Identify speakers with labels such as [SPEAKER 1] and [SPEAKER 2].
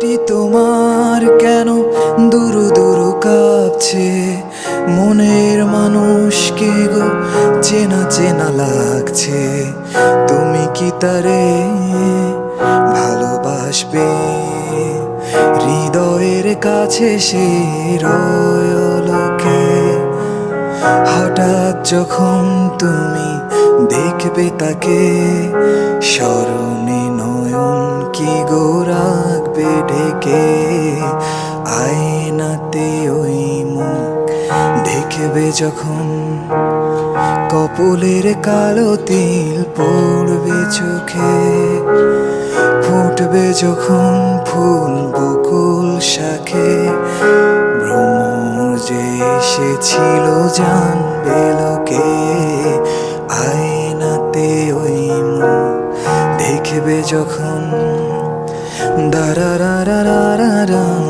[SPEAKER 1] তোমার কেন দুরু দুরু কাঁপছে, মনের মানুষকে গো চেনা চেনা লাগছে। তুমি কি তারে ভালোবাসবে? হৃদয়ের কাছে সে রয়লোকে। হঠাৎ যখন তুমি দেখবে তাকে, স্মরণে নয়ন কি গো রাখবে ঢেকে। আয়নাতে ওই মুখ দেখবে যখন, কপলের কালো তিল পড়বে চোখে। ফুটবে যখন ফুল বকুল শাখে, ভ্রমর যে এসেছিল জানবে লোকে। আয়নাতে ওই মুখ দেখবে যখন, দারা রা রা রা রা রা।